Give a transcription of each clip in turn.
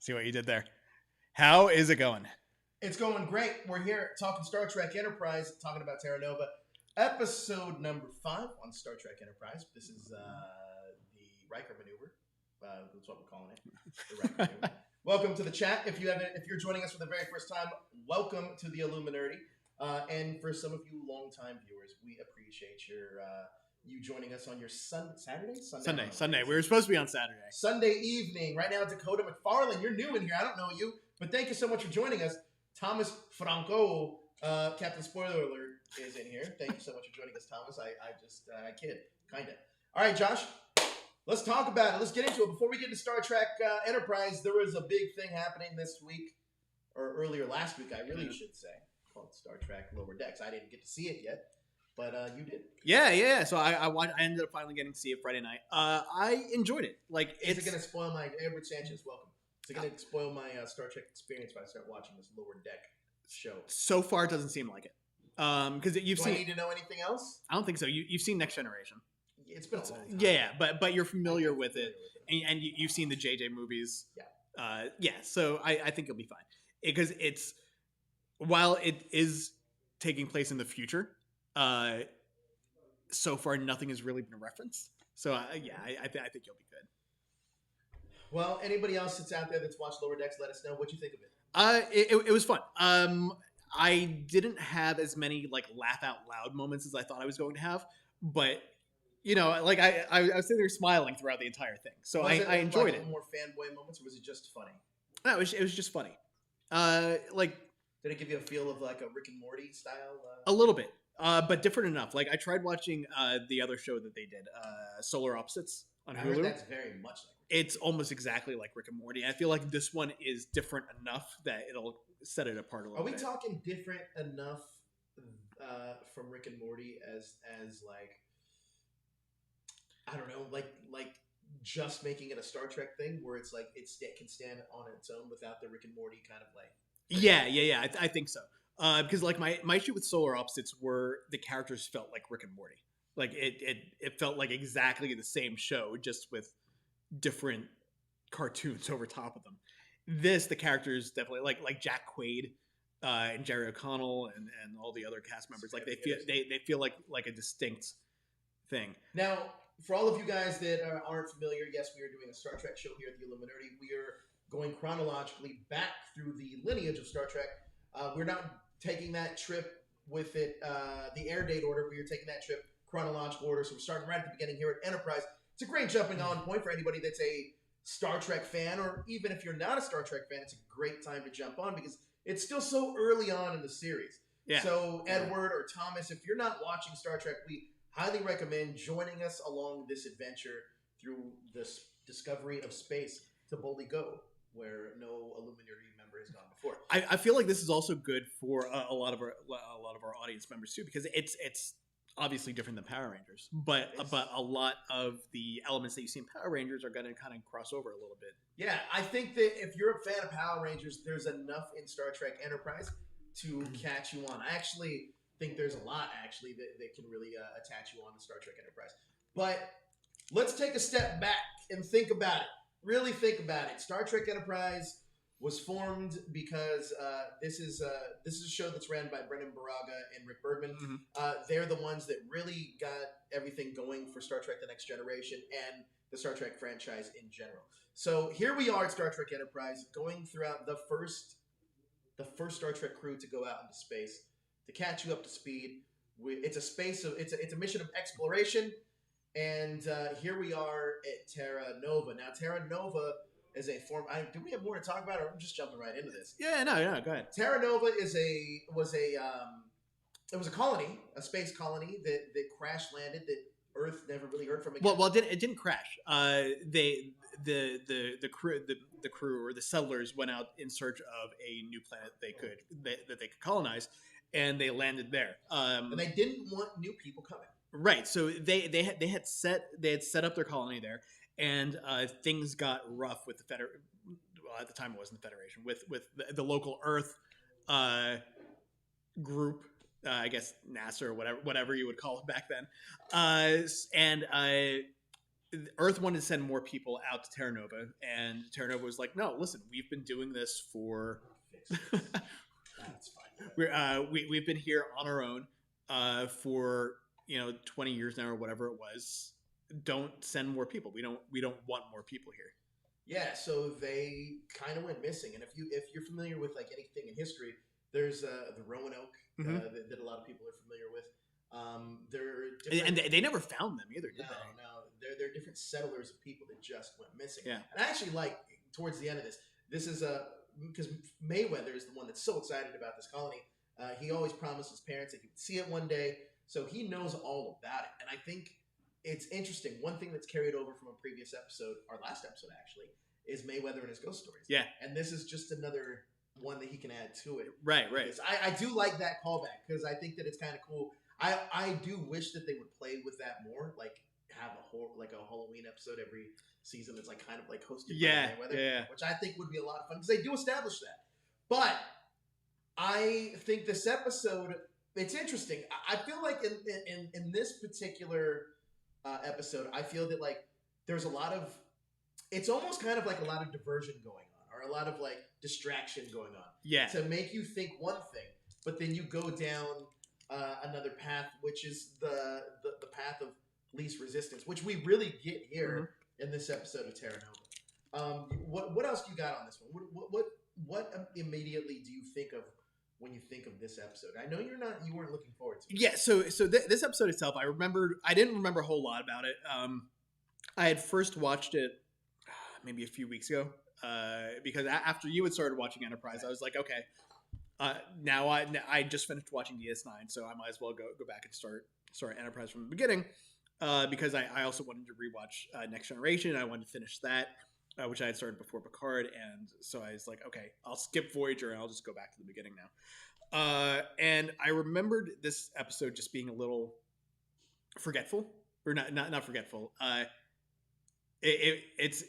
See what you did there. How is it going? It's going great. We're here talking Star Trek Enterprise, talking about Terra Nova, episode number 5 on Star Trek Enterprise. This is the Riker maneuver. That's what we're calling it. The Riker maneuver. Welcome to the chat. If you're joining us for the very first time, welcome to the Illuminerdi. And for some of you longtime viewers, we appreciate you joining us on your Sunday. We were supposed to be on Saturday. Sunday evening. Right now, Dakota McFarlane. You're new in here. I don't know you, but thank you so much for joining us. Thomas Franco, Captain Spoiler Alert, is in here. Thank you so much for joining us, Thomas. I kid, kind of. All right, Josh, let's talk about it. Let's get into it. Before we get into Star Trek Enterprise, there was a big thing happening this week, or earlier last week, I really should say, called Star Trek Lower Decks. I didn't get to see it yet. But you did. Yeah. So I ended up finally getting to see it Friday night. I enjoyed it. Is it going to spoil my Edward Sanchez? Welcome. Is it going to spoil my Star Trek experience if I start watching this Lower Deck show? So far, it doesn't seem like it. Because you've seen. Do I need to know anything else? I don't think so. You've seen Next Generation. It's been a long time. Yeah, but you're familiar with it, and you've seen the JJ movies. Yeah. So I think you'll be fine because while it is taking place in the future. So far, nothing has really been referenced. So, I think you'll be good. Well, anybody else that's out there that's watched Lower Decks, let us know what you think of it. It was fun. I didn't have as many laugh out loud moments as I thought I was going to have, but I was sitting there smiling throughout the entire thing. So I enjoyed it. More fanboy moments, or was it just funny? No, it was just funny. Did it give you a feel of like a Rick and Morty style? A little bit. But different enough. I tried watching the other show that they did, Solar Opposites on Hulu. I heard that's very much like it's almost exactly like Rick and Morty. I feel like this one is different enough that it'll set it apart a little bit. Are we talking different enough from Rick and Morty as like I don't know, like just making it a Star Trek thing where it's like it can stand on its own without the Rick and Morty kind of like. Yeah. I think so. Because my issue with Solar Opposites were the characters felt like Rick and Morty. Like it felt like exactly the same show, just with different cartoons over top of them. The characters definitely like Jack Quaid and Jerry O'Connell and all the other cast members. Like they feel like a distinct thing. Now, for all of you guys that aren't familiar, yes, we are doing a Star Trek show here at the Illuminerdi. We are going chronologically back through the lineage of Star Trek. We're not taking that trip with it, the air date order. We are taking that trip chronological order. So we're starting right at the beginning here at Enterprise. It's a great jumping on point for anybody that's a Star Trek fan, or even if you're not a Star Trek fan, it's a great time to jump on because it's still so early on in the series. Yeah. So Edward or Thomas, if you're not watching Star Trek, we highly recommend joining us along this adventure through this discovery of space to boldly go where no Illuminati member has gone before. I feel like this is also good for a lot of our audience members too, because it's obviously different than Power Rangers, but a lot of the elements that you see in Power Rangers are going to kind of cross over a little bit. Yeah, I think that if you're a fan of Power Rangers, there's enough in Star Trek Enterprise to catch you on. I actually think there's a lot that can really attach you on to Star Trek Enterprise. But let's take a step back and think about it. Really think about it. Star Trek Enterprise was formed because this is a show that's ran by Brendan Baraga and Rick Bergman. Mm-hmm. They're the ones that really got everything going for Star Trek: The Next Generation and the Star Trek franchise in general. So here we are at Star Trek Enterprise, going throughout the first Star Trek crew to go out into space to catch you up to speed. It's a mission of exploration. And here we are at Terra Nova. Now, Terra Nova is a form. Do we have more to talk about, or I'm just jumping right into this? Yeah, no, go ahead. Terra Nova was a colony, a space colony that crash landed that Earth never really heard from again. Well, it didn't crash. The crew or the settlers went out in search of a new planet that they could colonize, and they landed there. And they didn't want new people coming. Right, so they had set up their colony there, and things got rough with the well, at the time it wasn't the Federation, with the local Earth group, I guess NASA or whatever you would call it back then, and Earth wanted to send more people out to Terra Nova, and Terra Nova was like, "No, listen, we've been doing this for That's fine. we've been here on our own for 20 years now or whatever it was. Don't send more people. We don't want more people here." Yeah, so they kind of went missing. And if you're familiar with like anything in history, there's the Roanoke that a lot of people are familiar with. And they never found them either, did no, they? no, they're different settlers of people that just went missing. Yeah. And I actually like towards the end of this. This is because Mayweather is the one that's so excited about this colony. He always promised his parents that he would see it one day, so he knows all about it. And I think it's interesting. One thing that's carried over from a previous episode, our last episode actually, is Mayweather and his ghost stories. Yeah. And this is just another one that he can add to it. Right. I do like that callback because I think that it's kind of cool. I do wish that they would play with that more, like have a Halloween episode every season that's like kind of like hosted by Mayweather, which I think would be a lot of fun because they do establish that. But I think this episode, it's interesting. I feel like in this particular episode, I feel that like there's a lot of, it's almost kind of like a lot of diversion going on, or a lot of like distraction going on. Yeah. To make you think one thing, but then you go down another path, which is the path of least resistance, which we really get here in this episode of Terra Nova. What else you got on this one? What immediately do you think of when you think of this episode? I know you weren't looking forward to it. Yeah, so this episode itself, I didn't remember a whole lot about it. I had first watched it maybe a few weeks ago because after you had started watching Enterprise, I was like, okay, now I just finished watching DS9, so I might as well go back and start Enterprise from the beginning because I also wanted to rewatch Next Generation. I wanted to finish that. Which I had started before Picard, and so I was like, okay, I'll skip Voyager and I'll just go back to the beginning now. And I remembered this episode just being a little forgetful, or not forgetful. It's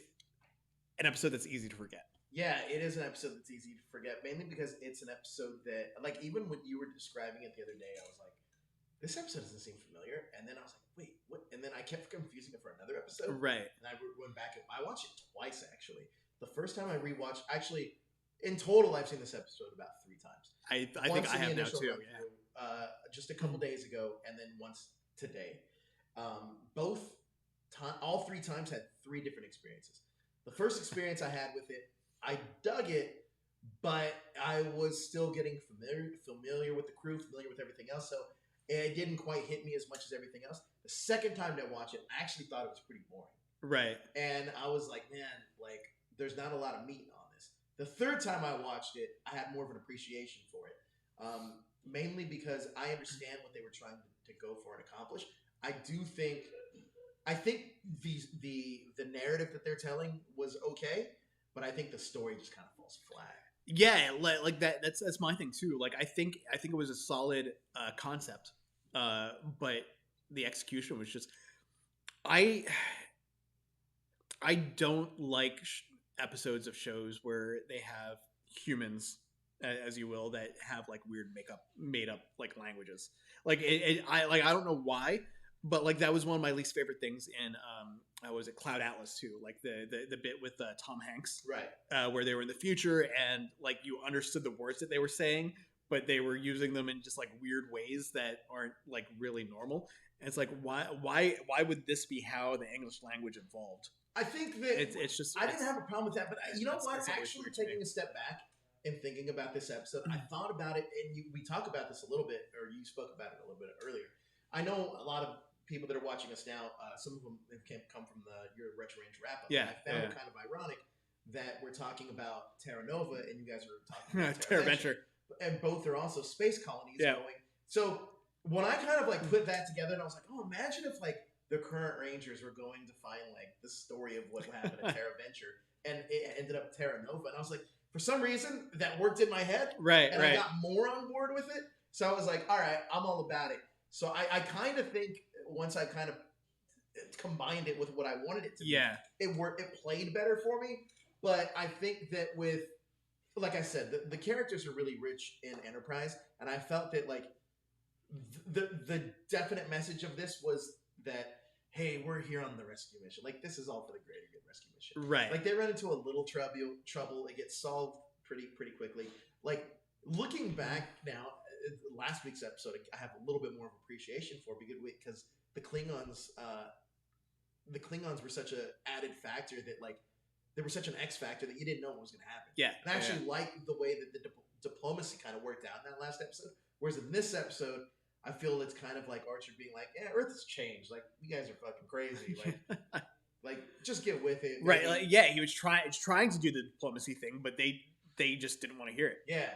an episode that's easy to forget. Yeah, it is an episode that's easy to forget, mainly because it's an episode that, like, even when you were describing it the other day, I was like, this episode doesn't seem familiar. And then I was like, wait, what? And then I kept confusing it for another episode. Right. And I went back. I watched it twice, actually. The first time I rewatched, actually, in total, I've seen this episode about 3 times. I think I have now too. Yeah. Just a couple days ago, and then once today. All 3 times had 3 different experiences. The first experience I had with it, I dug it, but I was still getting familiar with the crew, familiar with everything else. So it didn't quite hit me as much as everything else. The second time that I watched it, I actually thought it was pretty boring. Right. And I was like, man, like, there's not a lot of meat on this. The third time I watched it, I had more of an appreciation for it. Mainly because I understand what they were trying to go for and accomplish. I think the narrative that they're telling was okay, but I think the story just kind of falls flat. Yeah, like that's my thing too. Like I think it was a solid concept, but the execution was just I don't like episodes of shows where they have humans, as you will, that have like weird made up like languages. Like I don't know why, but like that was one of my least favorite things in was it Cloud Atlas too, like the bit with Tom Hanks, right, where they were in the future and like you understood the words that they were saying, but they were using them in just like weird ways that aren't like really normal. And it's like why would this be how the English language evolved? I think that it's just I didn't have a problem with that, but you know what? Actually, taking a step back and thinking about this episode, I thought about it, and we talked about this a little bit, or you spoke about it a little bit earlier. I know a lot of people that are watching us now, some of them have come from your Retro Range wrap-up. Yeah, and I found it kind of ironic that we're talking about Terra Nova, and you guys are talking about Terra Venture. And both are also space colonies going. So when I kind of like put that together, and I was like, oh, imagine if like the current Rangers were going to find like the story of what happened at Terra Venture, and it ended up Terra Nova. And I was like, for some reason, that worked in my head. Right, and I got more on board with it. So I was like, all right, I'm all about it. So I kind of think once I kind of combined it with what I wanted it to be, it played better for me. But I think that with, like I said, the characters are really rich in Enterprise, and I felt that like the definite message of this was that, hey, we're here on the rescue mission. Like, this is all for the greater good rescue mission. Right. Like, they run into a little trouble. It gets solved pretty quickly. Like, looking back now, last week's episode, I have a little bit more of appreciation for because the Klingons were such a added factor that, like, they were such an X factor that you didn't know what was going to happen. Yeah. And I actually liked the way that the diplomacy kind of worked out in that last episode. Whereas in this episode, I feel it's kind of like Archer being like, "Yeah, Earth has changed. Like, you guys are fucking crazy. Like, just get with it." Right. Like, yeah, he was trying to do the diplomacy thing, but they just didn't want to hear it. Yeah.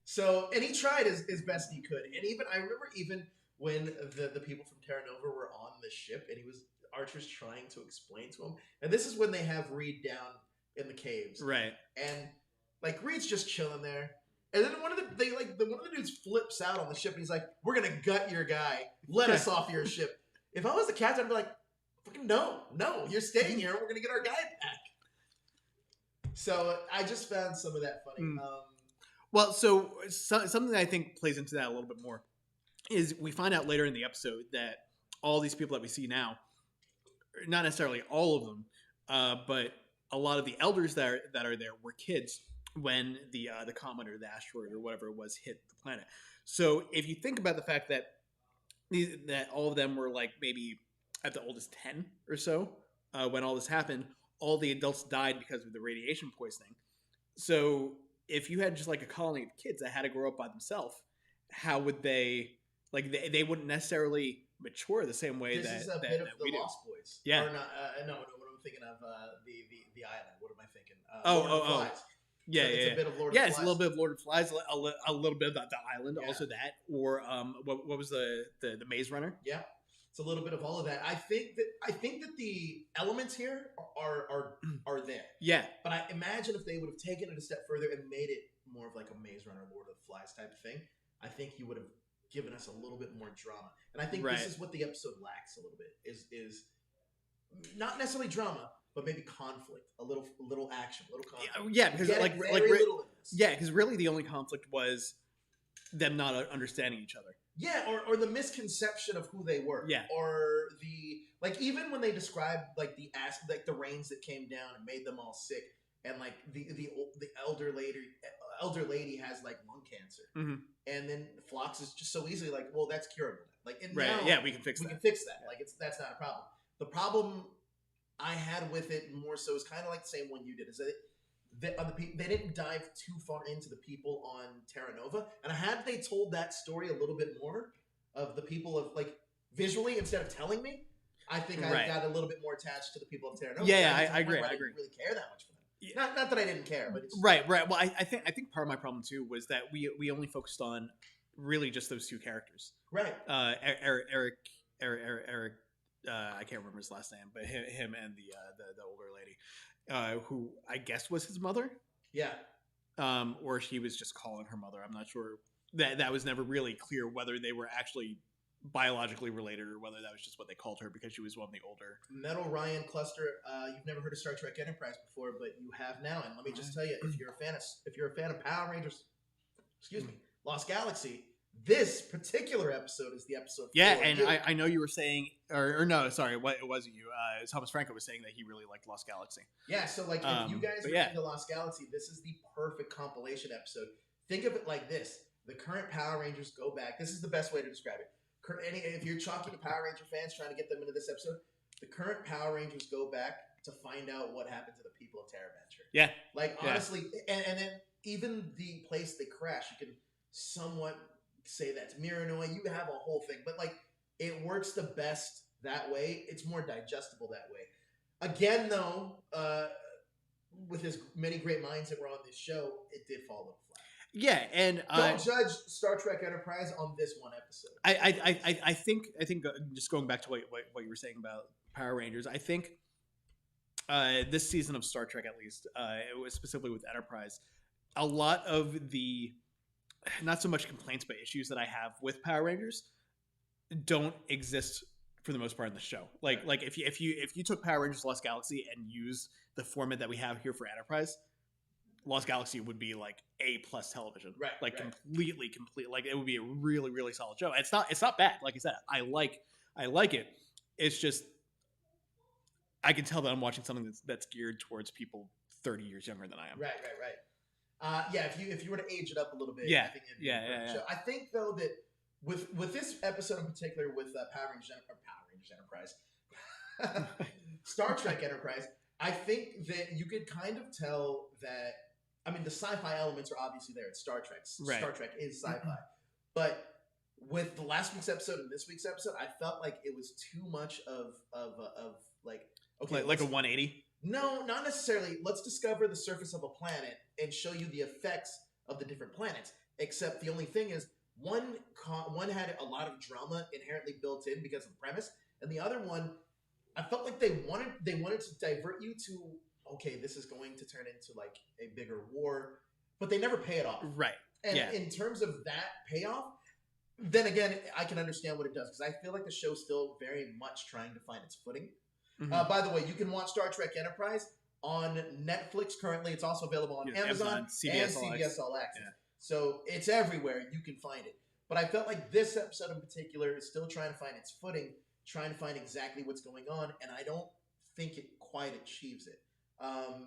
So, and he tried as best he could. And I remember when the people from Terra Nova were on the ship, and Archer's trying to explain to him. And this is when they have Reed down in the caves, right? And like Reed's just chilling there, and then one of the dudes flips out on the ship, and he's like, "We're gonna gut your guy. Let us off your ship." If I was the captain, I'd be like, "Fucking no, you're staying here. We're gonna get our guy back." So I just found some of that funny. Well, so something that I think plays into that a little bit more is we find out later in the episode that all these people that we see now, not necessarily all of them, but a lot of the elders that are there were kids when the comet or the asteroid or whatever it was hit the planet. So if you think about the fact that all of them were like maybe at the oldest 10 or so when all this happened, all the adults died because of the radiation poisoning. So if you had just like a colony of kids that had to grow up by themselves, how would they they wouldn't necessarily mature the same way this is a bit of the Lost Boys. Yeah. Or not, no, what I'm thinking of the island. What am I thinking? Flies. Yeah, it's a bit of Lord of Flies. Flies. It's a little bit of Lord of Flies, a little bit about the island, also that, or what was the Maze Runner? Yeah, it's a little bit of all of that. I think that the elements here are there. Yeah, but I imagine if they would have taken it a step further and made it more of like a Maze Runner, Lord of Flies type of thing, I think you would have given us a little bit more drama. And I think this is what the episode lacks a little bit is not necessarily drama, but maybe conflict, a little action, a little conflict. Yeah, because little in this. Yeah, because really the only conflict was them not understanding each other. Yeah, or the misconception of who they were. Yeah, or even when they described like the rains that came down and made them all sick, and like the elder lady has like lung cancer, and then Phlox is just so easily like, well, that's curable. Like, and now we can fix that. Yeah. Like, that's not a problem. The problem I had with it more so is kind of like the same one you did. Is that they didn't dive too far into the people on Terra Nova, and had they told that story a little bit more of the people of like visually instead of telling me, I think I got a little bit more attached to the people of Terra Nova. Yeah, I agree. I didn't really care that much for them. Yeah. Not that I didn't care, but it's right. Well, I think part of my problem too was that we only focused on really just those two characters. Right. Eric. I can't remember his last name, but him and the older lady, who I guess was his mother. Yeah. Or she was just calling her mother. I'm not sure. That was never really clear whether they were actually biologically related or whether that was just what they called her because she was one of the older. Metal Ryan Cluster. You've never heard of Star Trek Enterprise before, but you have now. And let me just tell you, if you're a fan of Power Rangers, Lost Galaxy, this particular episode is the episode. Yeah, and I know you were saying, or no, sorry, it wasn't you. Thomas Franco was saying that he really liked Lost Galaxy. Yeah, so like if you guys are into Lost Galaxy, this is the perfect compilation episode. Think of it like this: the current Power Rangers go back. This is the best way to describe it. If you're talking to Power Ranger fans trying to get them into this episode, the current Power Rangers go back to find out what happened to the people of Terra Venture. Yeah, like honestly, and then even the place they crash, you can somewhat say that's Miranoi. You have a whole thing, but like it works the best that way. It's more digestible that way. Again, though, with as many great minds that were on this show, it did fall a little flat. Yeah, and don't judge Star Trek Enterprise on this one episode. I think just going back to what you were saying about Power Rangers, I think this season of Star Trek, at least, it was specifically with Enterprise, a lot of the not so much complaints but issues that I have with Power Rangers don't exist for the most part in the show. Like if you took Power Rangers Lost Galaxy and use the format that we have here for Enterprise, Lost Galaxy would be like A+ television, right? Like completely, like it would be a really, really solid show. It's not bad. Like I said, I like it. It's just I can tell that I'm watching something that's geared towards people 30 years younger than I am. Right. Yeah, if you were to age it up a little bit, Yeah, I think it'd be a perfect show. I think though that with this episode in particular, with Power Rangers Enterprise, Star Trek Enterprise, I think that you could kind of tell that. I mean, the sci-fi elements are obviously there. It's Star Trek. Right. Star Trek is sci-fi, but with the last week's episode and this week's episode, I felt like it was too much of like okay, like a 180. No, not necessarily. Let's discover the surface of a planet and show you the effects of the different planets. Except the only thing is, one had a lot of drama inherently built in because of the premise, and the other one, I felt like they wanted to divert you to, okay, this is going to turn into like a bigger war, but they never pay it off. Right. And in terms of that payoff, then again, I can understand what it does because I feel like the show's still very much trying to find its footing. By the way, you can watch Star Trek Enterprise on Netflix currently. It's also available on Amazon CBS and CBS All Access. Yeah. So it's everywhere. You can find it. But I felt like this episode in particular is still trying to find its footing, trying to find exactly what's going on, and I don't think it quite achieves it.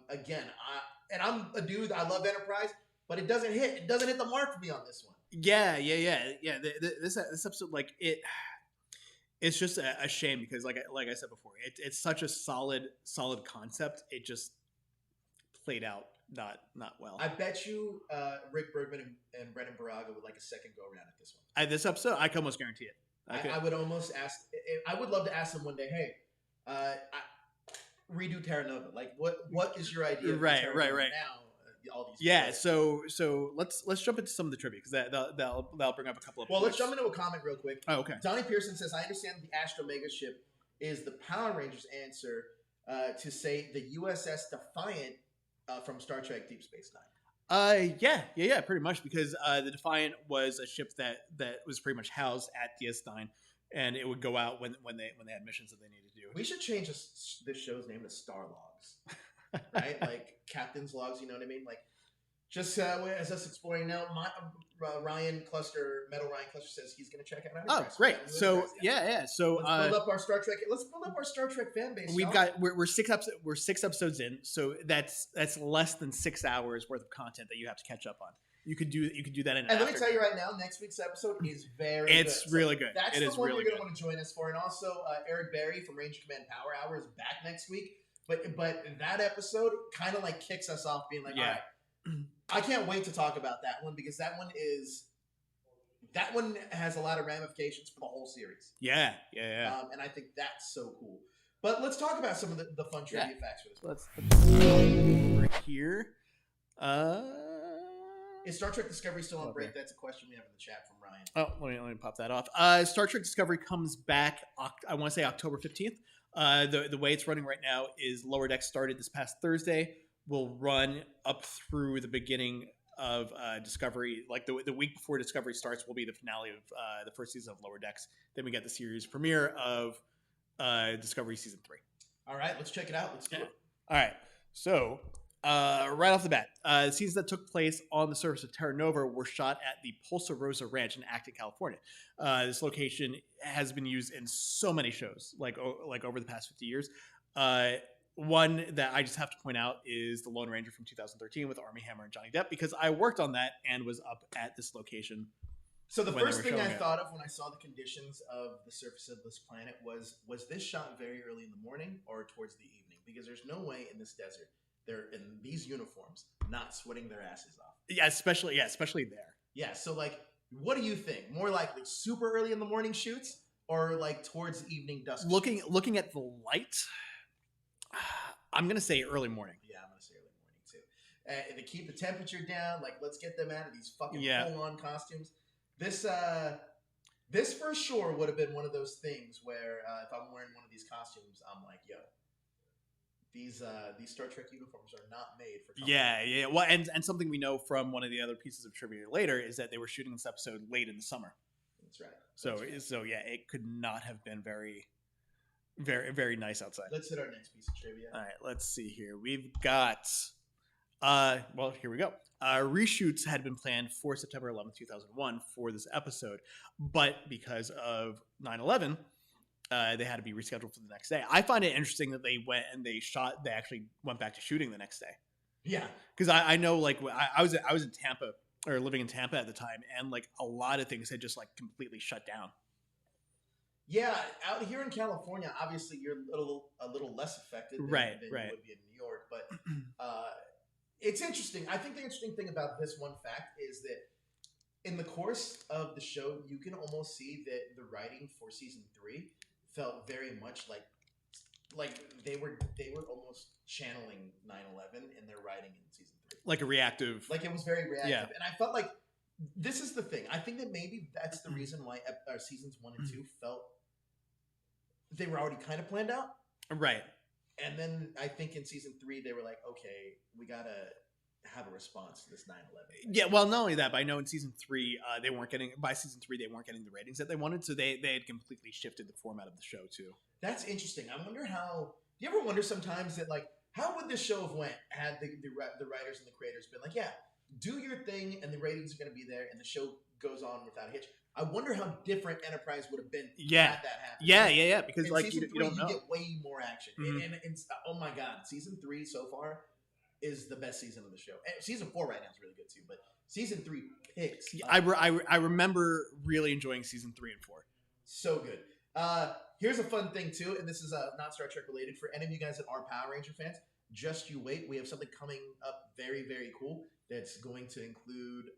Again, I'm a dude. I love Enterprise, but it doesn't hit. It doesn't hit the mark for me on this one. Yeah. This episode, like it. It's just a shame because, like I said before, it's such a solid concept. It just played out not well. I bet you Rick Bergman and Brendan Baraga would like a second go around at this one. This episode, I can almost guarantee it. I would almost ask. I would love to ask them one day. Hey, redo Terra Nova. Like, what is your idea? Right. Now, all these. Yeah. So let's jump into some of the trivia because that'll bring up a couple of. Well, let's jump into a comment real quick. Oh, okay. Donnie Pearson says, "I understand the Astromega ship is the Power Rangers answer to say the USS Defiant from Star Trek Deep Space Nine." Yeah, pretty much because the Defiant was a ship that was pretty much housed at DS9, and it would go out when they had missions that they needed to do. We should change this show's name to Star Logs, right? Like Captain's Logs. You know what I mean? Like just as us exploring now. Metal Ryan Cluster says he's going to check out Enterprise. Oh, great! So yeah. So let's build up our Star Trek. Let's build up our Star Trek fan base. We're 6 episodes in, so that's less than 6 hours worth of content that you have to catch up on. You could do that in. And let me tell you right now, next week's episode is very. It's really good. That's the one you're going to want to join us for, and also Eric Berry from Ranger Command Power Hour is back next week. But that episode kind of like kicks us off, being like, all right. I can't wait to talk about that one because that one has a lot of ramifications for the whole series. Yeah. And I think that's so cool. But let's talk about some of the fun trivia facts for this one. Let's go over here. Is Star Trek Discovery still on break? That's a question we have in the chat from Ryan. Oh, let me pop that off. Star Trek Discovery comes back, I want to say October 15th. The way it's running right now is Lower Decks started this past Thursday. Will run up through the beginning of Discovery. Like the week before Discovery starts will be the finale of the first season of Lower Decks. Then we get the series premiere of Discovery Season 3. All right, let's check it out. Let's do it. All right. So right off the bat, the scenes that took place on the surface of Terra Nova were shot at the Pulsa Rosa Ranch in Acton, California. This location has been used in so many shows, like over the past 50 years. One that I just have to point out is The Lone Ranger from 2013 with Armie Hammer and Johnny Depp, because I worked on that and was up at this location. So the first thing I thought of when I saw the conditions of the surface of this planet was this shot very early in the morning or towards the evening? Because there's no way in this desert they're in these uniforms not sweating their asses off. Yeah, especially there. Yeah, so like, what do you think? More likely super early in the morning shoots or like towards evening dusk? Looking at the light, I'm going to say early morning. Yeah, I'm going to say early morning too. And to keep the temperature down, like let's get them out of these fucking full-on costumes. This for sure would have been one of those things where if I'm wearing one of these costumes, I'm like, yo, these Star Trek uniforms are not made for comfort. Yeah. Well, and something we know from one of the other pieces of trivia later is that they were shooting this episode late in the summer. That's right. So yeah, it could not have been very, very, very nice outside. Let's hit our next piece of trivia. All right, let's see here. We've got, well, here we go. Reshoots had been planned for September 11th, 2001 for this episode, but because of 9/11, they had to be rescheduled for the next day. I find it interesting that they went and they actually went back to shooting the next day. Yeah, because I know like I was in Tampa or living in Tampa at the time, and like a lot of things had just like completely shut down. Yeah, out here in California, obviously you're a little less affected than, Right, than right. you would be in New York, but it's interesting. I think the interesting thing about this one fact is that in the course of the show, you can almost see that the writing for season 3 felt very much like they were almost channeling 9/11 in their writing in season 3. Like a reactive. Like it was very reactive, Yeah. and I felt like this is the thing. I think that maybe that's the reason why seasons 1 and 2 felt they were already kind of planned out. Right. And then I think in season 3 they were like, okay, we gotta have a response to this 9/11. Yeah, well, not only that, but I know in season 3 they weren't getting the ratings that they wanted, so they had completely shifted the format of the show too. That's interesting. I wonder how. Do you ever wonder sometimes that like how would this show have went had the writers and the creators been like, yeah, do your thing and the ratings are going to be there and the show goes on without a hitch. I wonder how different Enterprise would have been had that happened. Yeah, because in like season 3, you don't know. You get way more action. Mm-hmm. And oh my god, season 3 so far is the best season of the show. And season 4 right now is really good too, but season 3 picks. I remember really enjoying season 3 and 4. So good. Here's a fun thing too, and this is not Star Trek related. For any of you guys that are Power Ranger fans, just you wait. We have something coming up very, very cool that's going to include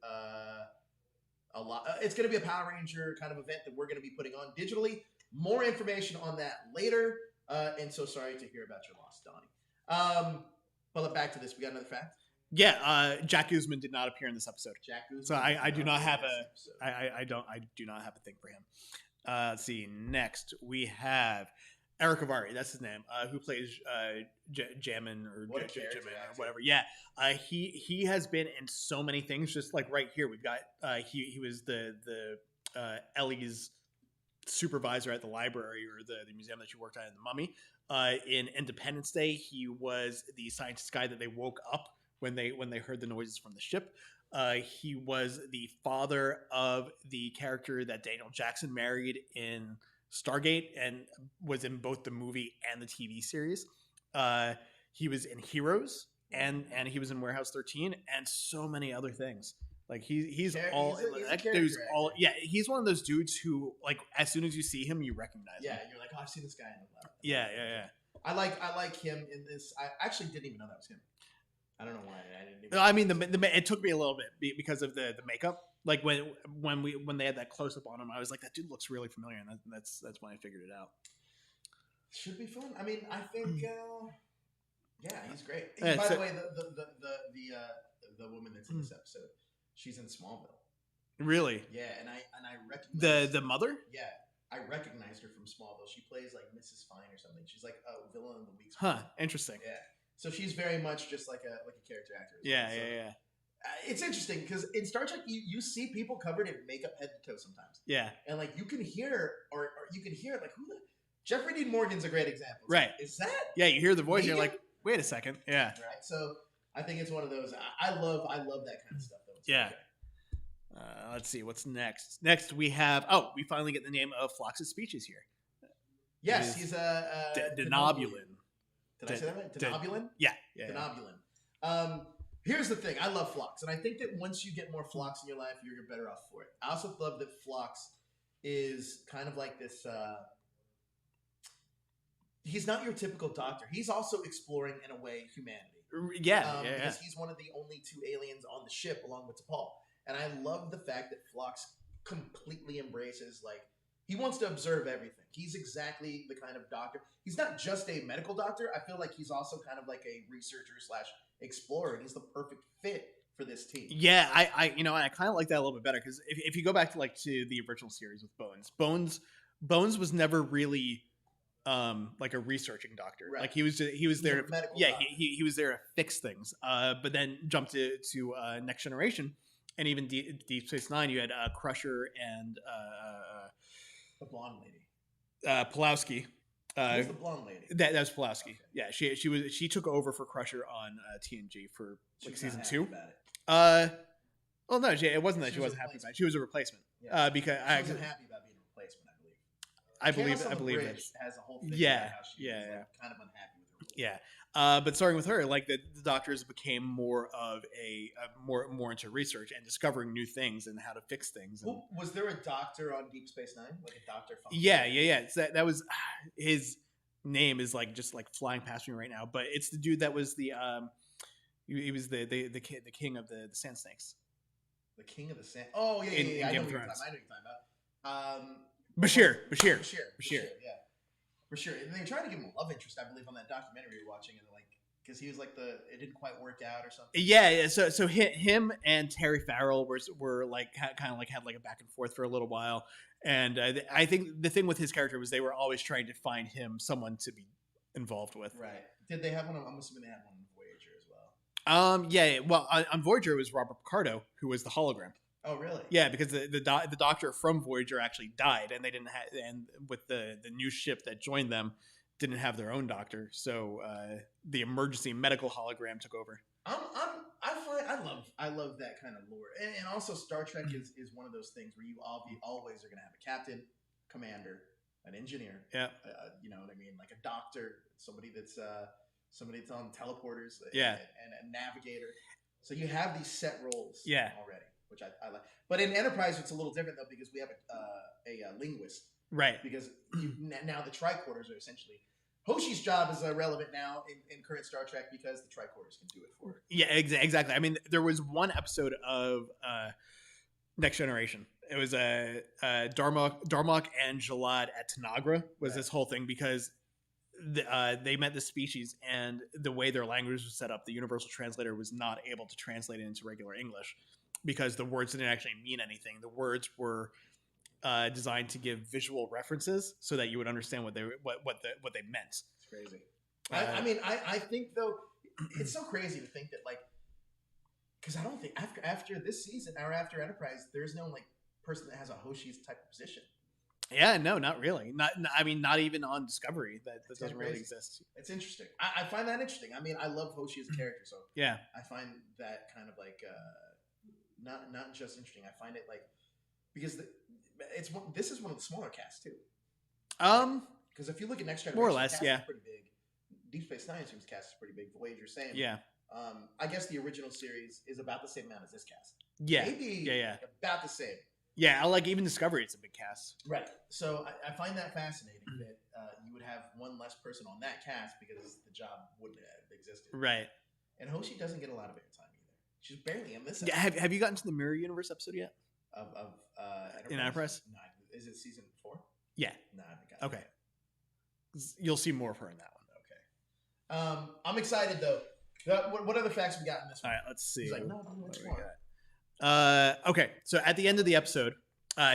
a lot. It's going to be a Power Ranger kind of event that we're going to be putting on digitally. More information on that later. And so sorry to hear about your loss, Donnie. But back to this. We got another fact. Yeah, Jack Guzman did not appear in this episode. Jack Guzman. So I do not have I do not have a thing for him. Let's see. Next, we have Eric Avari. That's his name. Who plays Jammin or Jimin or whatever. Yeah. He has been in so many things. Just like right here, we've got he was the Ellie's supervisor at the library or the museum that she worked at in The Mummy. In Independence Day, he was the scientist guy that they woke up when they heard the noises from the ship. He was the father of the character that Daniel Jackson married in Stargate and was in both the movie and the TV series. He was in Heroes and he was in Warehouse 13 and so many other things. Like he's one of those dudes who like as soon as you see him you recognize him. Yeah, you're like, oh, I've seen this guy in the lab. Yeah. I like him in this. I actually didn't even know that was him. I don't know why I didn't. Even I mean, it took me a little bit because of the makeup. Like when they had that close up on him, I was like, that dude looks really familiar, and that's when I figured it out. Should be fun. I mean, I think, yeah, he's great. By the way, the woman that's in this episode, she's in Smallville. Really? Yeah, and I recognize the mother. Yeah, I recognized her from Smallville. She plays like Mrs. Fine or something. She's like a villain in the week's. Huh? Interesting. Yeah. So she's very much just like a character actor. Yeah, well. Yeah. It's interesting because in Star Trek, you see people covered in makeup head to toe sometimes. Yeah. And like you can hear, or you can hear like who the Jeffrey Dean Morgan's a great example. It's right. Like, is that? Yeah, you hear the voice, you're like, wait a second. Yeah. Right. So I think it's one of those. I love that kind of stuff. Though. Yeah. Let's see what's next. Next we have. We finally get the name of Phlox's species here. Yes, he's a Denobulin. Did I say that right? Denobulin? Yeah. Denobulin. Here's the thing. I love Phlox. And I think that once you get more Phlox in your life, you're better off for it. I also love that Phlox is kind of like this... he's not your typical doctor. He's also exploring, in a way, humanity. Because he's one of the only 2 aliens on the ship, along with T'Pol. And I love the fact that Phlox completely embraces, like... He wants to observe everything. He's exactly the kind of doctor. He's not just a medical doctor. I feel like he's also kind of like a researcher / explorer. And he's the perfect fit for this team. Yeah, I kind of like that a little bit better because if you go back to the original series with Bones was never really like a researching doctor. Right. Like he was there. He was there to fix things. But then jumped to Next Generation, and even Deep Space Nine. You had Crusher and. The blonde lady. Pulowski. Who's the blonde lady? That was Pulowski. Yeah, she took over for Crusher on TNG for season 2. Well, no, it wasn't that she wasn't happy about it. She was a replacement. Yeah. Because she wasn't happy about being a replacement, I believe. I Chaos believe on I the believe Bridge that's has a whole thing yeah, about how she yeah, was yeah. like kind of unhappy with her role. Yeah. But starting with her, like the doctors became more of more into research and discovering new things and how to fix things. And Well, was there a doctor on Deep Space Nine, like a Doctor Funk? yeah. So that was his name is like just like flying past me right now. But it's the dude that was he was the king of the sand snakes. The King of the Sand. Oh yeah, In I know Game what of you're Thrones. talking about. Bashir. Yeah, for sure. And they were trying to give him a love interest, I believe, on that documentary you're watching, and like because he was like it didn't quite work out or something. Yeah. So him and Terry Farrell were like kind of like had like a back and forth for a little while, and I think the thing with his character was they were always trying to find him someone to be involved with. Right? Did they have one? I'm assuming they had one on Voyager as well. Yeah. Well, on Voyager it was Robert Picardo who was the hologram. Oh, really? Yeah, because the doctor from Voyager actually died, and they didn't have, and with the new ship that joined them, didn't have their own doctor, so the emergency medical hologram took over. I love that kind of lore, and also Star Trek is one of those things where you always are going to have a captain, commander, an engineer. Yeah. You know what I mean, like a doctor, somebody that's on teleporters. Yeah. And a navigator. So you have these set roles. Yeah. Already, which I like. But in Enterprise, it's a little different though because we have a linguist. Right. Because now the tricorders are essentially Hoshi's job is irrelevant now in current Star Trek because the tricorders can do it for her. Yeah, exactly. I mean, there was one episode of Next Generation. It was Darmok and Jalad at Tanagra was this whole thing because they met the species and the way their language was set up, the universal translator was not able to translate it into regular English because the words didn't actually mean anything. The words were designed to give visual references so that you would understand what they meant. It's crazy. I think though it's so crazy to think that like because I don't think after this season or after Enterprise there's no like person that has a Hoshi's type of position. Yeah, no, not really. Not even on Discovery. That doesn't really exist. It's interesting. I find that interesting. I mean, I love Hoshi as a character, so yeah, I find that kind of like not just interesting. I find it like because this is one of the smaller casts too. Because if you look at Next Generation, more or less, yeah, pretty big. Deep Space Nine seems cast is pretty big. Voyager, same. Yeah. I guess the original series is about the same amount as this cast. Yeah. Maybe. Yeah. About the same. Yeah, like even Discovery, it's a big cast. Right. So I find that fascinating that you would have one less person on that cast because the job wouldn't have existed. Right. And Hoshi doesn't get a lot of airtime either. She's barely in this. Yeah, have you gotten to the Mirror Universe episode yet? Of Enterprise? In Enterprise? No. Is it season 4? Yeah. No, I haven't gotten okay. You'll see more of her in that one. Okay. I'm excited though. What other facts we got in this one? All right, let's see. He's like, no, which one? Okay, so at the end of the episode,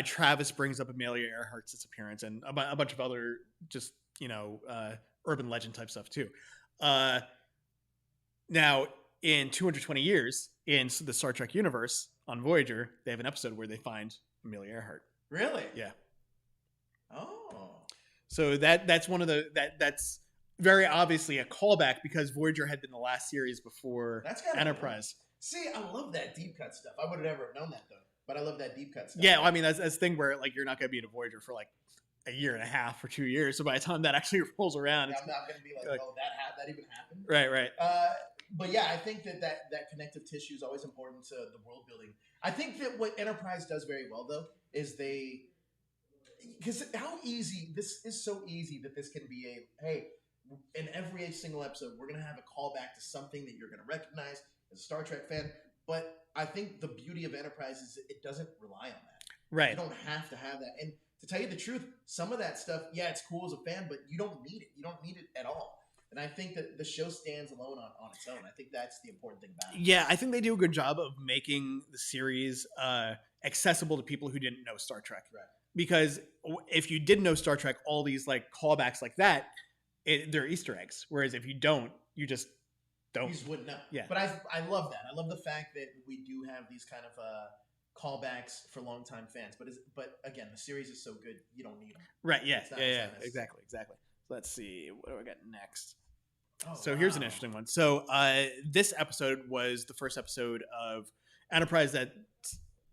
Travis brings up Amelia Earhart's disappearance and a bunch of other just urban legend type stuff too. Now, in 220 years in the Star Trek universe on Voyager, they have an episode where they find Amelia Earhart. Really? Yeah. Oh. So that's one of that's very obviously a callback because Voyager had been the last series before Enterprise. Cool. See, I love that deep cut stuff. I would have never known that though, but I love that deep cut stuff. Yeah, well, I mean that's a thing where like you're not going to be in a Voyager for like a year and a half or 2 years. So by the time that actually rolls around, I'm not going to be like, oh, that even happened. Right. But yeah, I think that connective tissue is always important to the world building. I think that what Enterprise does very well though is because how easy this is, so easy that this can be in every single episode we're gonna have a callback to something that you're gonna recognize as a Star Trek fan. But I think the beauty of Enterprise is it doesn't rely on that. Right. You don't have to have that. And to tell you the truth, some of that stuff, yeah, it's cool as a fan, but you don't need it. You don't need it at all. And I think that the show stands alone on its own. I think that's the important thing about it. Yeah, I think they do a good job of making the series accessible to people who didn't know Star Trek. Right. Because if you did know Star Trek, all these like callbacks like that, they're Easter eggs. Whereas if you don't, you just don't. You just wouldn't know. Yeah. But I love that. I love the fact that we do have these kind of callbacks for longtime fans. But again, the series is so good, you don't need them. Right. Yeah. Exactly. Let's see. What do I got next? Here's an interesting one. So this episode was the first episode of Enterprise that's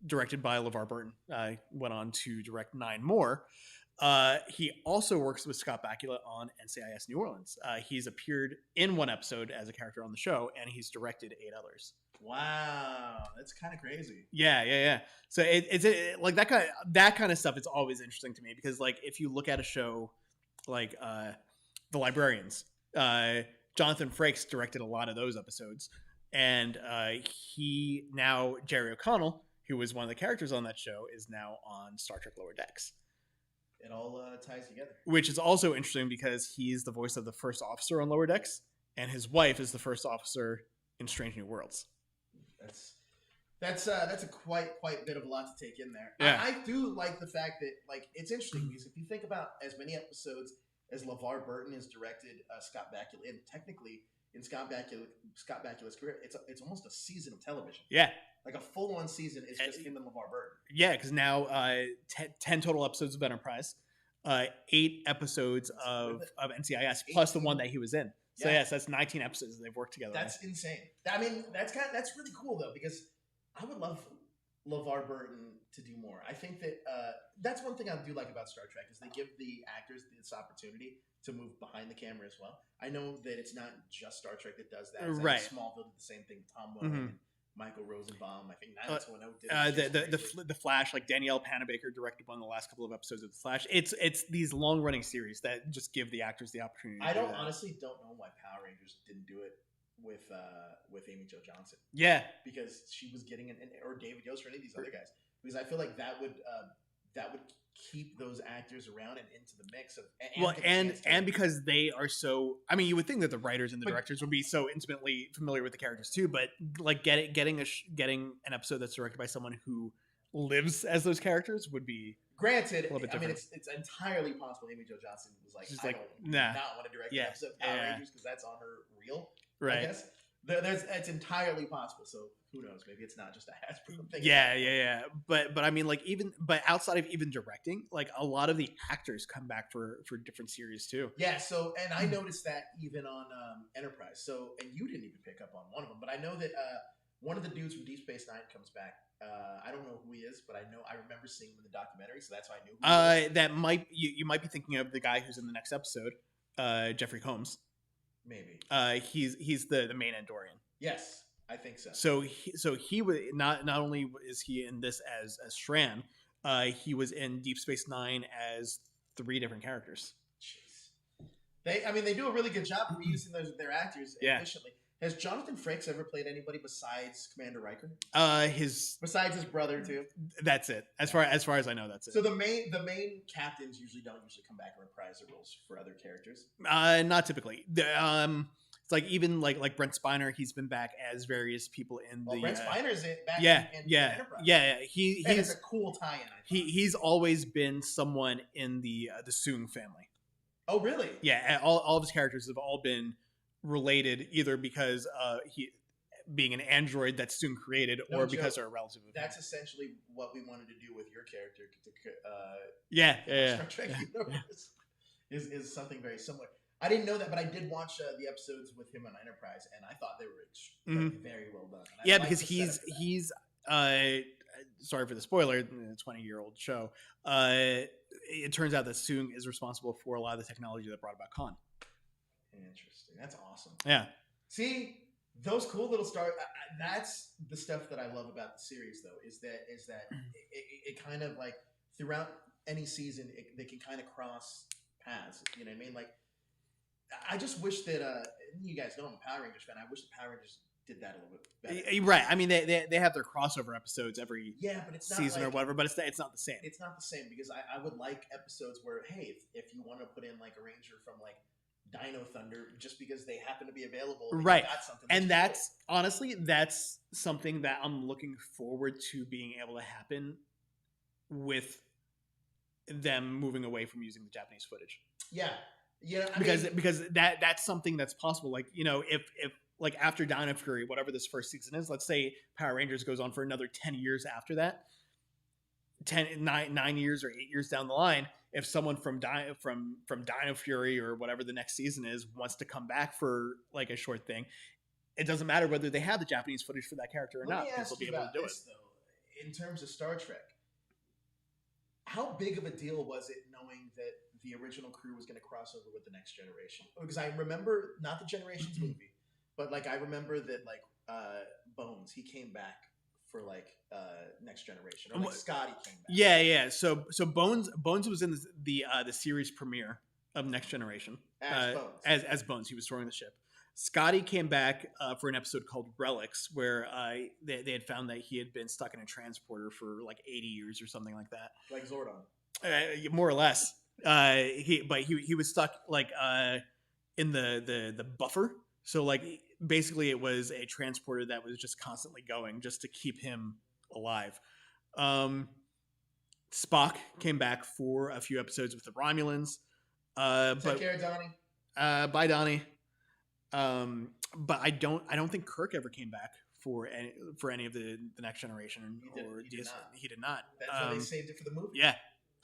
directed by LeVar Burton. Went on to direct 9 more. He also works with Scott Bakula on NCIS New Orleans. He's appeared in one episode as a character on the show, and he's directed 8 others. Wow, that's kind of crazy. Yeah. So it's like that kind of stuff. It's always interesting to me because like if you look at a show like The Librarians, Jonathan Frakes directed a lot of those episodes, and Jerry O'Connell, who was one of the characters on that show, is now on Star Trek Lower Decks. It all ties together. Which is also interesting because he's the voice of the first officer on Lower Decks, and his wife is the first officer in Strange New Worlds. That's a quite bit of a lot to take in there. Yeah. I do like the fact that like it's interesting because if you think about as many episodes as LeVar Burton has directed Scott Bakula, and technically in Scott Bakula's career, it's almost a season of television. Yeah. Like a full-on season is just him and LeVar Burton. Yeah, because now 10 total episodes of Enterprise, 8 episodes of NCIS, plus the one that he was in. So yes, that's 19 episodes they've worked together. That's insane. I mean, that's really cool though, because I would love LeVar Burton to do more. I think that that's one thing I do like about Star Trek is they give the actors this opportunity to move behind the camera as well. I know that it's not just Star Trek that does that. Right. Smallville did the same thing. Tom Welling, Michael Rosenbaum. I think 90210 did the Flash. Like Danielle Panabaker directed one of the last couple of episodes of the Flash. It's these long running series that just give the actors the opportunity. I honestly don't know why Power Rangers didn't do it with Amy Jo Johnson. Yeah, because she was getting or David Yost or any of these other guys. Because I feel like that would keep those actors around and into the mix of and because they are so. I mean, you would think that the writers and the directors would be so intimately familiar with the characters too, but like getting an episode that's directed by someone who lives as those characters would be. Granted, I mean, it's entirely possible Amy Jo Johnson was like, I don't not want to direct an episode of Power Rangers because that's on her reel. Right. I guess. It's entirely possible. So who knows? Maybe it's not just a Hasbro thing. Yeah. But I mean, like but outside of even directing, like a lot of the actors come back for different series too. Yeah. So and I noticed that even on Enterprise. So and you didn't even pick up on one of them, but I know that one of the dudes from Deep Space Nine comes back. I don't know who he is, but I remember seeing him in the documentary, so that's why I knew. Who he was. That might you might be thinking of the guy who's in the next episode, Jeffrey Combs. Maybe he's the main Andorian. Yes, I think so. So he was not only is he in this as Shran, he was in Deep Space Nine as 3 different characters. Jeez, they do a really good job of using their actors efficiently. Has Jonathan Frakes ever played anybody besides Commander Riker? Besides his brother too. That's it. As far as I know, that's it. So the main captains don't come back and reprise their roles for other characters. Not typically. It's like even like Brent Spiner, he's been back as various people in the. Brent Spiner's back in Enterprise. Yeah. He's a cool tie-in. He's always been someone in the Soong family. Oh really? Yeah. All of his characters have all been related either because he being an android that Soong created or because they're a relative of that's him. Essentially what we wanted to do with your character Star Trek universe is something very similar. I didn't know that, but I did watch the episodes with him on Enterprise and I thought they were very well done. Because he's sorry for the spoiler, 20-year-old show. It turns out that Soong is responsible for a lot of the technology that brought about Khan. Interesting. That's awesome. Yeah. See, those cool little stars. That's the stuff that I love about the series, though. Is that it kind of like throughout any season, they can kind of cross paths. You know what I mean? Like, I just wish that you guys know I'm a Power Rangers fan. I wish the Power Rangers did that a little bit better. Right. I mean, they have their crossover episodes every but it's not season or whatever. But it's not the same. It's not the same because I would like episodes where if you want to put in like a Ranger from like Dino Thunder just because they happen to be available. Right. And that's honestly, that's something that I'm looking forward to being able to happen with them moving away from using the Japanese footage. Yeah. Because that's something that's possible. Like, you know, if like after Dino Fury, whatever this first season is, let's say Power Rangers goes on for another 10 years after that, 9 years or 8 years down the line, if someone from Dino Fury or whatever the next season is wants to come back for like a short thing, it doesn't matter whether they have the Japanese footage for that character or not, because they'll be able to do it. Though, in terms of Star Trek, how big of a deal was it knowing that the original crew was going to cross over with the Next Generation? Because I remember not the Generations movie, but like I remember that like Bones, he came back for like Next Generation, or like Scotty came back. Yeah. So Bones was in the series premiere of Next Generation as Bones. As Bones, he was touring the ship. Scotty came back for an episode called Relics, where they had found that he had been stuck in a transporter for like 80 years or something like that. Like Zordon. More or less. He was stuck like in the buffer. So like basically it was a transporter that was just constantly going just to keep him alive. Spock came back for a few episodes with the Romulans. Take care, Donnie. Bye, Donnie. But I don't think Kirk ever came back for any of the Next Generation. He did not. That's why they saved it for the movie. Yeah,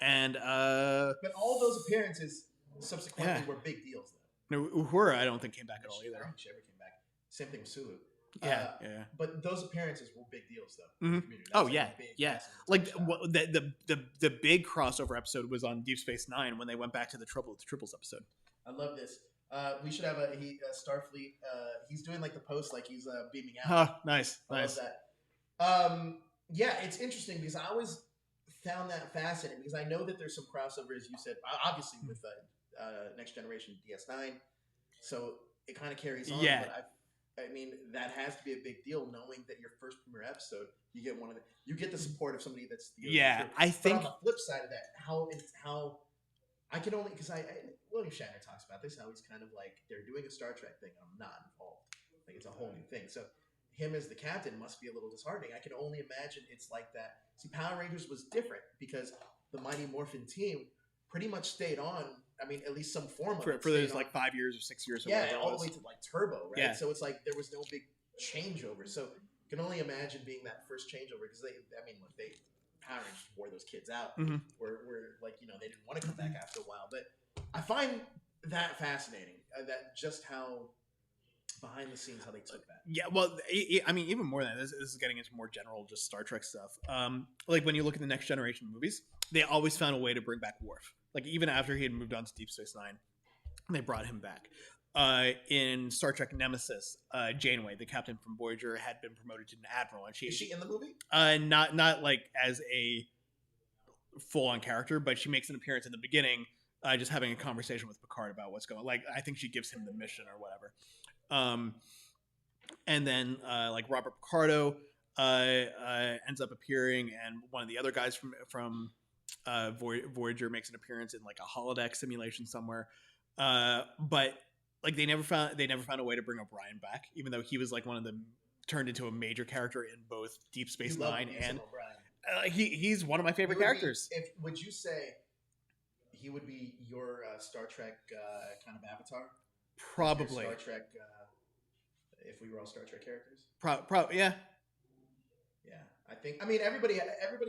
and but all those appearances subsequently were big deals, though. No, Uhura I don't think came back at all either. I don't think she ever came back. Same thing with Sulu. Yeah. But those appearances were big deals, though. Mm-hmm. Oh yeah. Like the big crossover episode was on Deep Space Nine when they went back to the Trouble with the Triples episode. I love this. We should have Starfleet. He's doing like the post, like he's beaming out. Oh, nice. I love that. Yeah, it's interesting because I always found that fascinating because I know that there's some crossover, as you said, obviously with Next Generation DS9, so it kind of carries on. Yeah. But I mean, that has to be a big deal, knowing that your first premiere episode, you get the support of somebody that's I think. But on the flip side of that, how I can only because William Shatner talks about this, how he's kind of like they're doing a Star Trek thing, I'm not involved, like it's a whole new thing. So him as the captain must be a little disheartening. I can only imagine it's like that. See, Power Rangers was different because the Mighty Morphin team pretty much stayed on. I mean, at least some form of for those like 5 years or 6 years. All the way to like Turbo, right? Yeah. So it's like there was no big changeover. So you can only imagine being that first changeover because Power Rangers wore those kids out. Mm-hmm. Where like they didn't want to come back after a while. But I find that fascinating. That just how behind the scenes how they took that. Yeah, well, I mean, even more than that, this is getting into more general, just Star Trek stuff. Like when you look at the Next Generation movies, they always found a way to bring back Worf. Like even after he had moved on to Deep Space Nine, they brought him back. In Star Trek Nemesis, Janeway, the captain from Voyager, had been promoted to an admiral, and is she in the movie? Not like as a full-on character, but she makes an appearance in the beginning, just having a conversation with Picard about what's going on. Like I think she gives him the mission or whatever. And then like Robert Picardo ends up appearing, and one of the other guys from Voyager makes an appearance in like a holodeck simulation somewhere. But like they never found a way to bring O'Brien back, even though he was like one of them turned into a major character in both Deep Space Nine and he's one of my favorite characters. Would you say he would be your Star Trek kind of avatar? Probably Star Trek. If we were all Star Trek characters. Yeah. Yeah, I think. I mean, everybody.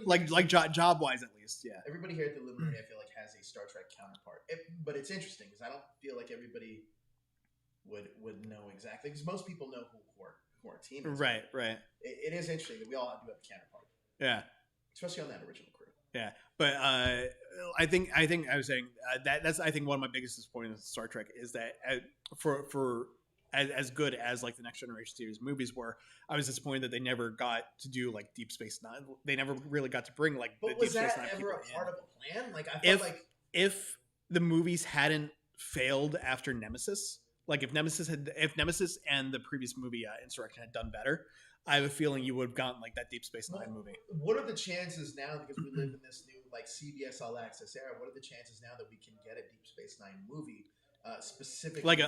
Like job wise, at least. Yeah. Everybody here at the Illuminati, I feel like, has a Star Trek counterpart. But it's interesting because I don't feel like everybody would know exactly because most people know who our team is. Right. It is interesting that we all do have a counterpart. Yeah. Especially on that original crew. Yeah, but I think I was saying that's I think one of my biggest disappointments with Star Trek is that for as good as like the Next Generation series movies were, I was disappointed that they never got to do like Deep Space Nine. They never really got to bring like the Deep Space Nine. But was that ever a part of a plan? Like I felt if the movies hadn't failed after Nemesis, like if Nemesis and the previous movie Insurrection had done better, I have a feeling you would have gotten like that Deep Space Nine movie. What are the chances now, because we live in this new like CBS All Access era, what are the chances now that we can get a Deep Space Nine movie specifically like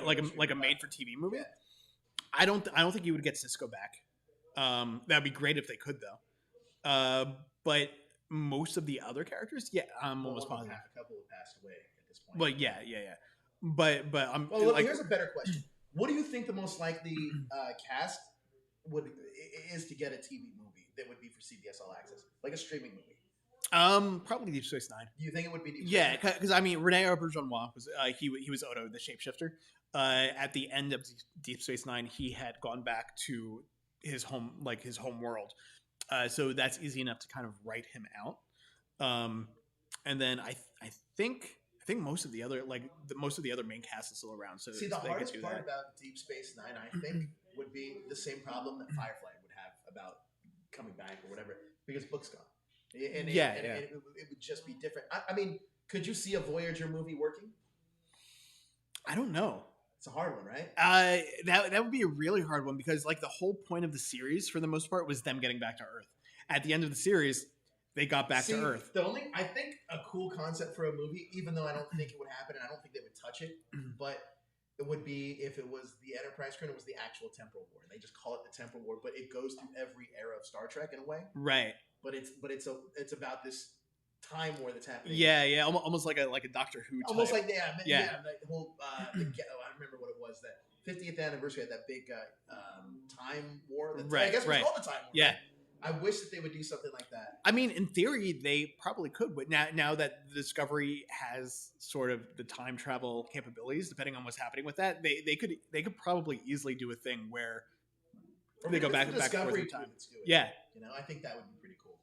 a made for TV movie? Yeah. I don't think you would get Cisco back. That'd be great if they could though. But most of the other characters, yeah, I'm almost positive. A couple have passed away at this point. But yeah. But I'm. Well, here's a better question. What do you think the most likely cast is to get a TV movie that would be for CBS All Access, like a streaming movie? Probably Deep Space Nine. Do you think it would be Deep Space Nine? Yeah, because I mean, Rene Auberjonois was he was Odo, the shapeshifter. At the end of Deep Space Nine, he had gone back to his home world, so that's easy enough to kind of write him out. and then I think most of the other most of the other main cast is still around. So See, the they could hardest do part that. about Deep Space Nine, I think, would be the same problem that Firefly would have about coming back or whatever, because book's gone, and Yeah, it would just be different. I mean, could you see a Voyager movie working? I don't know. It's a hard one, right? That would be a really hard one because like the whole point of the series for the most part was them getting back to Earth. At the end of the series, they got back to Earth. I think a cool concept for a movie, even though I don't think it would happen, and I don't think they would touch it, but it would be if it was the Enterprise crew and it was the actual Temporal War. They just call it the Temporal War, but it goes through every era of Star Trek in a way. Right. But it's about this time war that's happening. Yeah, almost like a Doctor Who type. Almost like the whole I remember what it was, that 50th anniversary of that big time war. Right. I guess it was called the time war. Yeah. Right? I wish that they would do something like that. I mean, in theory, they probably could, but now that the Discovery has sort of the time travel capabilities, depending on what's happening with that, they could probably easily do a thing where they go back and forth in time. Yeah, I think that would be pretty cool.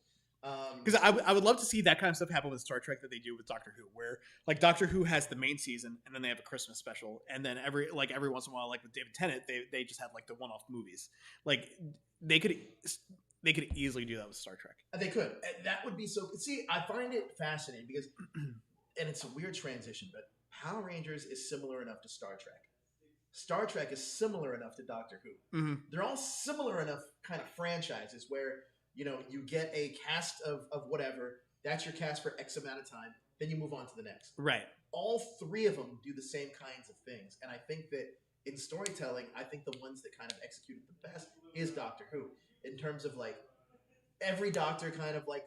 Because I would love to see that kind of stuff happen with Star Trek that they do with Doctor Who, where like Doctor Who has the main season and then they have a Christmas special, and then every once in a while, like with David Tennant, they just have like the one-off movies. Like they could easily do that with Star Trek. They could. That would be so. See, I find it fascinating because, and it's a weird transition, but Power Rangers is similar enough to Star Trek. Star Trek is similar enough to Doctor Who. Mm-hmm. They're all similar enough kind of franchises where you get a cast of whatever. That's your cast for X amount of time. Then you move on to the next. Right. All three of them do the same kinds of things, and I think that in storytelling, I think the ones that kind of execute it the best is Doctor Who. In terms of like every Doctor kind of like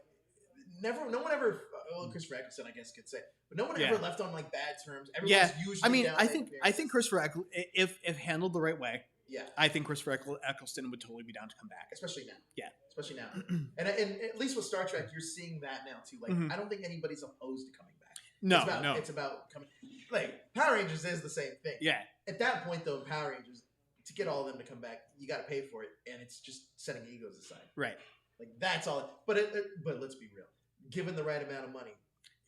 no one ever, well, Christopher Eccleston I guess could say, but no one ever left on like bad terms. Everyone's usually I mean, I think Christopher Eccleston, if handled the right way, I think Christopher Eccleston would totally be down to come back, especially now. Yeah, especially now, and at least with Star Trek, you're seeing that now too. Like I don't think anybody's opposed to coming back. No, it's about coming. Like Power Rangers is the same thing. Yeah. At that point, though, Power Rangers, to get all of them to come back, you got to pay for it, and it's just setting egos aside. Right. Like that's all. But let's be real. Given the right amount of money,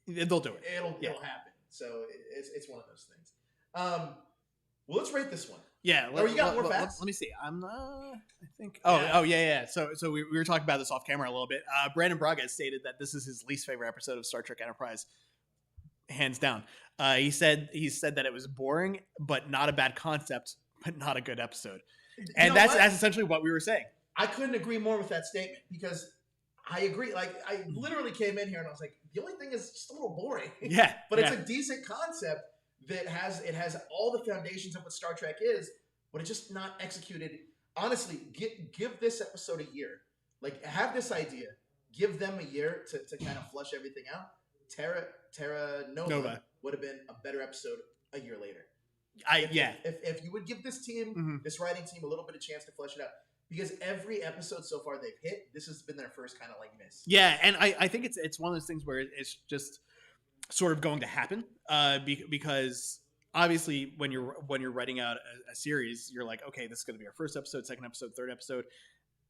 they'll do it. It'll happen. So it's one of those things. Well, let's rate this one. Yeah. You got more facts? Let me see. I think. Oh yeah. So we were talking about this off camera a little bit. Brandon Braga stated that this is his least favorite episode of Star Trek Enterprise, hands down. He said that it was boring, but not a bad concept, but not a good episode. And that's essentially what we were saying. I couldn't agree more with that statement because I agree. Like I literally came in here and I was like, the only thing is just a little boring. Yeah. But it's a decent concept that has all the foundations of what Star Trek is, but it's just not executed. Honestly, give this episode a year. Like have this idea. Give them a year to kind of flush everything out. Terra Nova would have been a better episode a year later. If you would give this team, this writing team, a little bit of chance to flesh it out. Because every episode so far they've hit, this has been their first kind of like miss. Yeah, and I think it's one of those things where it's just sort of going to happen because obviously when you're writing out a series, you're like, okay, this is going to be our first episode, second episode, third episode,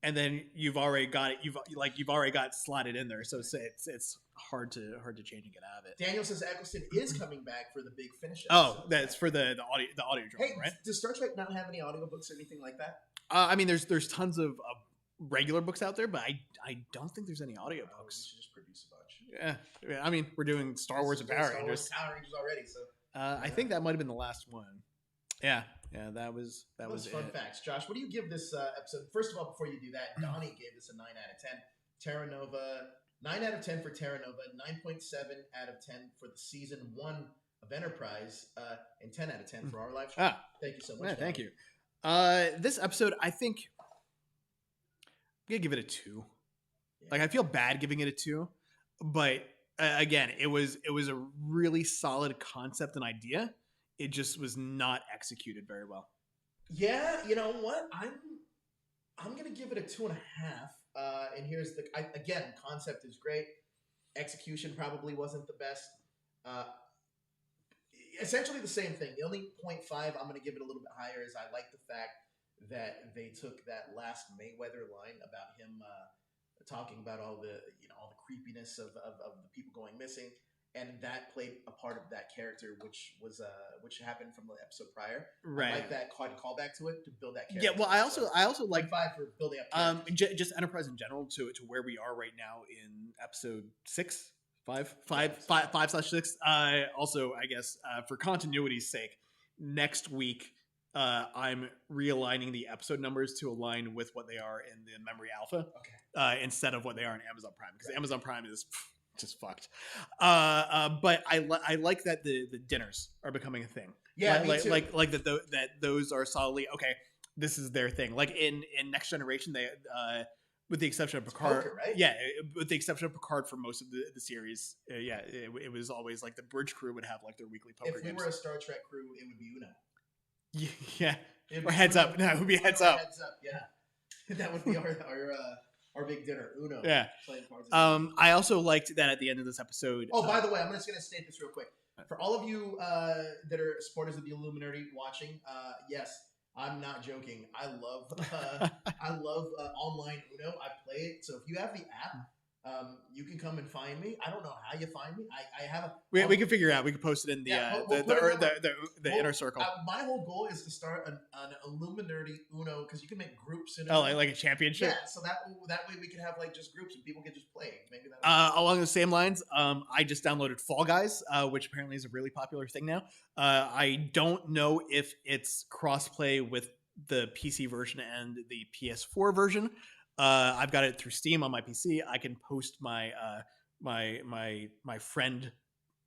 and then you've already got it. You've already got slotted in there, so it's hard to change and get out of it. Daniel says Eccleston is coming back for the big finish. Oh, that's for the audio drama, right? Does Star Trek not have any audiobooks or anything like that? I mean, there's tons of regular books out there, but I don't think there's any audiobooks. We should just produce a bunch. Yeah. I mean, we're doing Star Wars and Power Rangers. Power Rangers already, so. I think that might have been the last one. Yeah, that was fun facts. Josh, what do you give this episode? First of all, before you do that, Donnie gave this a 9 out of 10. Terra Nova, 9 out of 10 for Terra Nova, 9.7 out of 10 for the season 1 of Enterprise, and 10 out of 10 for our live stream. Thank you so much. Yeah, thank you. This episode, I think I'm gonna give it a 2. Yeah. Like I feel bad giving it a 2, but again, it was a really solid concept and idea. It just was not executed very well. Yeah, you know what? I'm gonna give it a 2.5. And here's again, concept is great. Execution probably wasn't the best. Essentially the same thing. The only 0.5 I'm going to give it a little bit higher is I like the fact that they took that last Mayweather line about him talking about all the all the creepiness of the people going missing, and that played a part of that character, which happened from the episode prior. Right. I like that callback to it to build that Yeah, character. well, I also like 5 for building up characters. just Enterprise in general to where we are right now in episode 6, 5, Yeah, 5/6. Also, I guess for continuity's sake, next week I'm realigning the episode numbers to align with what they are in the Memory Alpha, instead of what they are in Amazon Prime, because Amazon Prime is just fucked. But I like that the dinners are becoming a thing. Yeah, like me too. like that those are solidly okay. This is their thing. Like in Next Generation, they with the exception of Picard, poker, right? Yeah, with the exception of Picard for most of the series, yeah, it was always like the bridge crew would have like their weekly poker If we games. were a Star Trek crew, it would be Uno. Yeah, or heads up. No, it would be heads up. Heads up, yeah. That would be our big dinner, Uno. Yeah. Playing cards. I also liked that at the end of this episode. Oh, by the way, I'm just going to state this real quick. For all of you that are supporters of the Illuminerdi watching, yes, I'm not joking. I love online Uno. I play it. So if you have the app, you can come and find me. I don't know how you find me. I have a. We can figure it out. We can post it in the inner circle. My whole goal is to start an Illuminerdi Uno because you can make groups in. Oh, like a championship. Yeah, so that way we can have like just groups and people can just play. Maybe that. Along the same lines, I just downloaded Fall Guys, which apparently is a really popular thing now. I don't know if it's crossplay with the PC version and the PS4 version. I've got it through Steam on my PC. I can post my my friend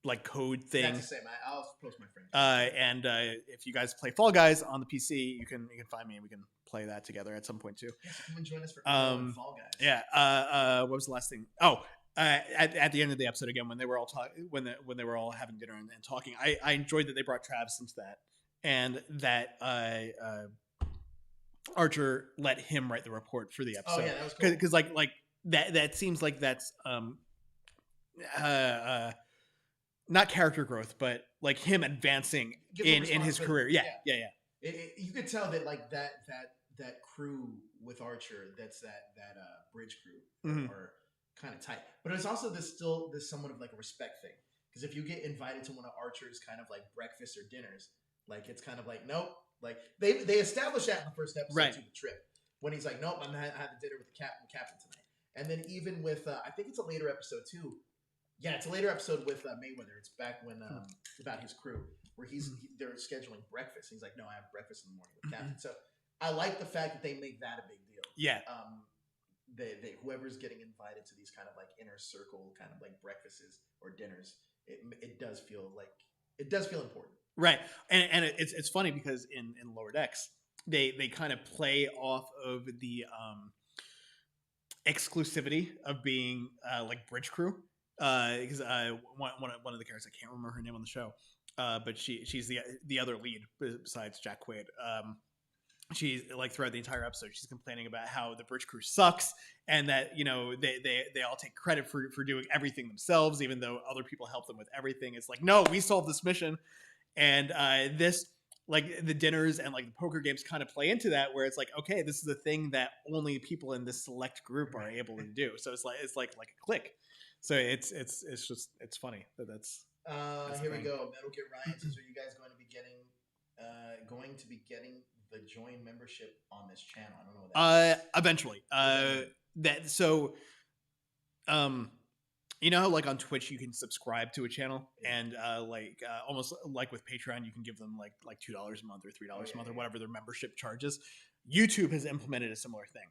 like code thing. That's the same. I'll post my friend. And if you guys play Fall Guys on the PC, you can find me and we can play that together at some point too. Yes, come and join us for Fall Guys. Yeah. What was the last thing? Oh, at the end of the episode again when they were all talking when they were all having dinner and talking, I enjoyed that they brought Travis into that and that Archer let him write the report for the episode. Oh yeah, that was cool. Because like that seems like that's not character growth, but like him advancing in his career. Yeah. You could tell that like that crew with Archer, that's that bridge crew are kind of tight. But it's also this somewhat of like a respect thing. Because if you get invited to one of Archer's kind of like breakfast or dinners, like it's kind of like nope. Like they established that in the first episode to the trip when he's like, nope, I'm having dinner with the captain tonight. And then even with I think it's a later episode too. Yeah, it's a later episode with Mayweather. It's back when about his crew where they're scheduling breakfast. He's like, no, I have breakfast in the morning with the captain. So I like the fact that they make that a big deal. Yeah. They whoever's getting invited to these kind of like inner circle kind of like breakfasts or dinners, it does feel important. Right, and it's funny because in Lower Decks they kind of play off of the exclusivity of being like bridge crew because one of the characters, I can't remember her name on the show, but she's the other lead besides Jack Quaid. She's like throughout the entire episode she's complaining about how the bridge crew sucks and that they all take credit for doing everything themselves even though other people help them with everything. It's like, no, we solved this mission. And this, like the dinners and like the poker games kind of play into that where it's like, okay, this is the thing that only people in this select group are able to do. So it's like a click. So it's funny that's here we go. Metal Gear Ryan says, are you guys going to be getting the join membership on this channel? I don't know what that is. Eventually. You know how like on Twitch you can subscribe to a channel and almost like with Patreon you can give them like $2 a month or $3 a month or whatever their membership charges. YouTube has implemented a similar thing.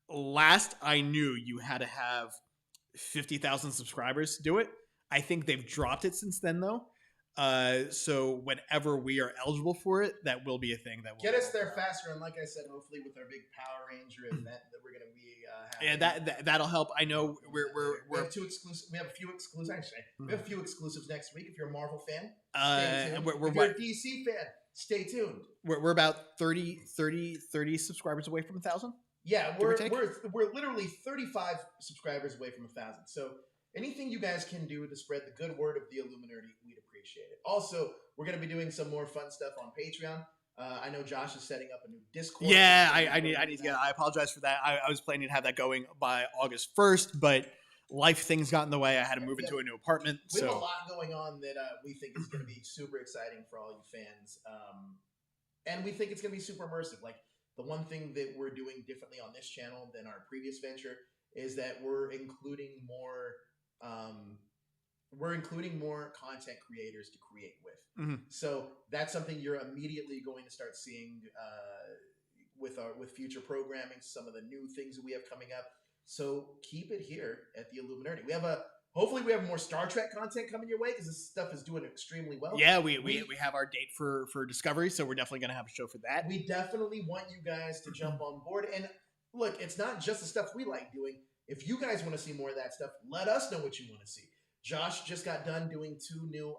Last I knew you had to have 50,000 subscribers to do it. I think they've dropped it since then though. So whenever we are eligible for it, that will be a thing that will get us there faster. And like I said, hopefully with our big Power Ranger event that we're going to be having. That'll help. I know we have two exclusive. We have a few exclusives actually. We have a few exclusives next week. If you're a Marvel fan, if you're a DC fan, stay tuned. We're about 30 subscribers away from 1,000. Yeah, we're literally 35 subscribers away from 1,000. So anything you guys can do to spread the good word of the Illuminerdi, we'd appreciate it. Also, we're going to be doing some more fun stuff on Patreon. I know Josh is setting up a new Discord. Yeah, I need to get. I apologize for that. I was planning to have that going by August 1st, but life things got in the way. I had to move into a new apartment. We have a So lot going on that we think is going to be super exciting for all you fans. And we think it's going to be super immersive. Like, the one thing that we're doing differently on this channel than our previous venture is that we're including more content creators to create with. Mhm. So that's something you're immediately going to start seeing with future programming, some of the new things that we have coming up. So keep it here at the Illuminerdi. Hopefully we have more Star Trek content coming your way, because this stuff is doing extremely well. Yeah, we have our date for Discovery, so we're definitely going to have a show for that. We definitely want you guys to jump on board. And look, it's not just the stuff we like doing. If you guys want to see more of that stuff, let us know what you want to see. Josh just got done doing 2 new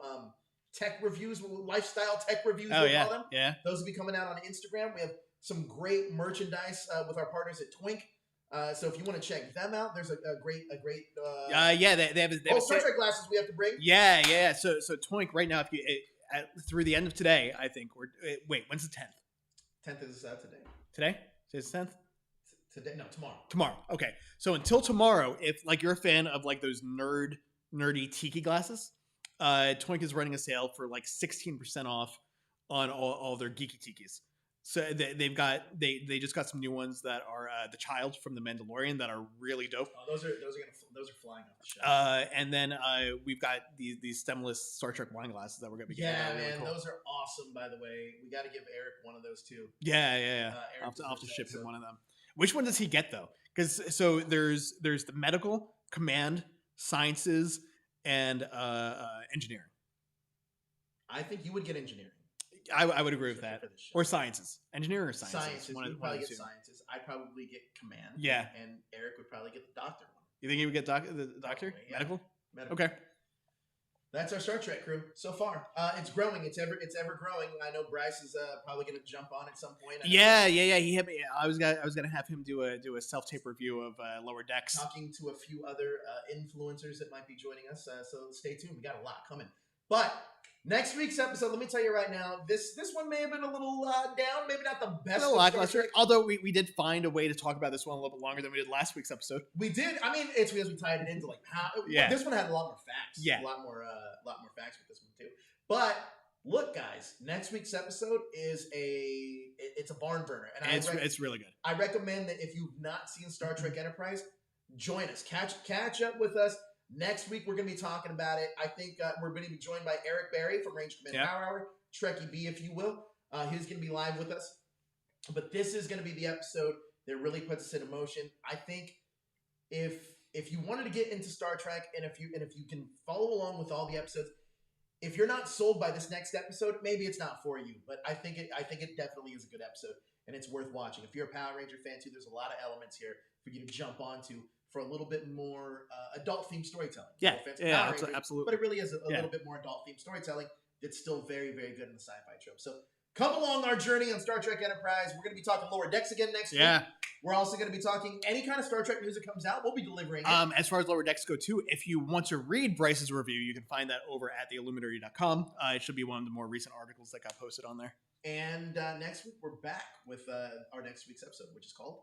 tech reviews, lifestyle tech reviews. Oh, yeah. Call them. Yeah. Those will be coming out on Instagram. We have some great merchandise with our partners at Twink. So if you want to check them out, there's a great yeah, they have Star Trek glasses we have to bring. Yeah. So Twink right now, if you through the end of today, I think wait, when's the 10th? 10th is today. Today? Today's the 10th? Today? No, tomorrow. Tomorrow. Okay. So until tomorrow, if like you're a fan of like those nerdy tiki glasses, Twink is running a sale for like 16% off on all their geeky tikis. So they just got some new ones that are the Child from The Mandalorian that are really dope. Oh, those are flying off the shelf. And then we've got these stemless Star Trek wine glasses that we're gonna be getting. Yeah, really man, cool. Those are awesome. By the way, we got to give Eric one of those too. Yeah. I'll have to ship him one of them. Which one does he get though? Because so there's the medical, command, sciences, and engineering. I think you would get engineering. I would agree with that. Or sciences. Engineering or sciences? Sciences. You'd probably get sciences. I'd probably get command. Yeah. And Eric would probably get the doctor one. You think he would get the doctor? Probably, yeah. Medical? Medical? Okay. That's our Star Trek crew so far. It's growing. It's ever growing. I know Bryce is probably going to jump on at some point. Yeah. He hit me. I was gonna have him do a self tape review of Lower Decks. Talking to a few other influencers that might be joining us. So stay tuned. We got a lot coming. But next week's episode, let me tell you right now, this one may have been a little down, maybe not the best. Lackluster. Although we did find a way to talk about this one a little bit longer than we did last week's episode. We did. I mean, it's because we tied it into like how. Yeah. This one had a lot more facts. Yeah. A lot more facts with this one too. But look, guys, next week's episode is it's a barn burner, and it's really good. I recommend that if you've not seen Star Trek Enterprise, join us, catch up with us. Next week, we're going to be talking about it. I think we're going to be joined by Eric Barry from Range Command Power Hour, Trekkie B, if you will. He's going to be live with us. But this is going to be the episode that really puts us in motion. I think if you wanted to get into Star Trek, and if you can follow along with all the episodes, if you're not sold by this next episode, maybe it's not for you. But I think it definitely is a good episode, and it's worth watching. If you're a Power Ranger fan too, there's a lot of elements here for you to jump onto for a little bit more adult-themed storytelling. Yeah, Rangers, absolutely. But it really is a little bit more adult-themed storytelling that's still very, very good in the sci-fi trope. So come along our journey on Star Trek Enterprise. We're going to be talking Lower Decks again next week. We're also going to be talking any kind of Star Trek news that comes out. We'll be delivering it. As far as Lower Decks go, too, if you want to read Bryce's review, you can find that over at theilluminary.com. It should be one of the more recent articles that got posted on there. And next week, we're back with our next week's episode, which is called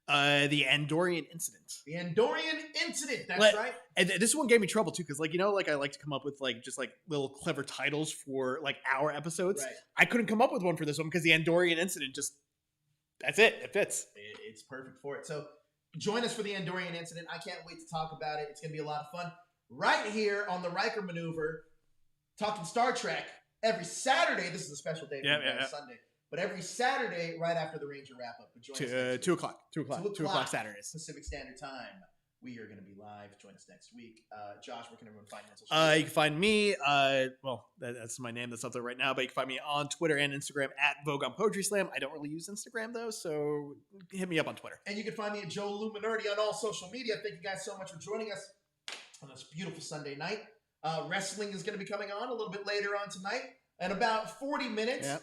the Andorian Incident. The Andorian Incident. That's right. And this one gave me trouble too, because I like to come up with just little clever titles for our episodes. Right. I couldn't come up with one for this one because the Andorian Incident that's it. It fits. It's perfect for it. So join us for the Andorian Incident. I can't wait to talk about it. It's going to be a lot of fun. Right here on the Riker Maneuver, talking Star Trek every Saturday. This is a special day for Sunday. But every Saturday, right after the Ranger wrap up. Join us 2 o'clock. 2 o'clock Saturdays. Pacific Standard Time. We are going to be live. Join us next week. Josh, where can everyone find you on social media? You can find me, that's my name that's up there right now, but you can find me on Twitter and Instagram at Vogue on Poetry Slam. I don't really use Instagram, though, so hit me up on Twitter. And you can find me at Joe Illuminerdi on all social media. Thank you guys so much for joining us on this beautiful Sunday night. Wrestling is going to be coming on a little bit later on tonight. In about 40 minutes. Yep.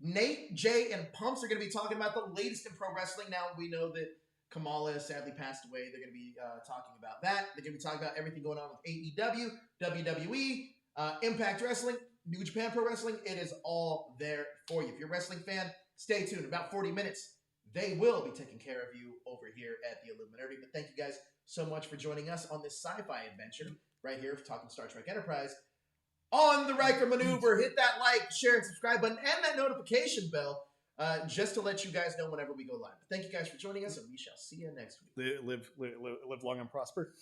Nate, Jay, and Pumps are going to be talking about the latest in pro wrestling. Now we know that Kamala sadly passed away. They're going to be talking about that. They're going to be talking about everything going on with AEW, WWE, Impact Wrestling, New Japan Pro Wrestling. It is all there for you. If you're a wrestling fan, stay tuned. About 40 minutes. they will be taking care of you over here at the Illuminerdi. But thank you guys so much for joining us on this sci-fi adventure right here, talking Star Trek Enterprise. On the Riker Maneuver, hit that like, share, and subscribe button, and that notification bell, just to let you guys know whenever we go live. But thank you guys for joining us, and we shall see you next week. Live long and prosper.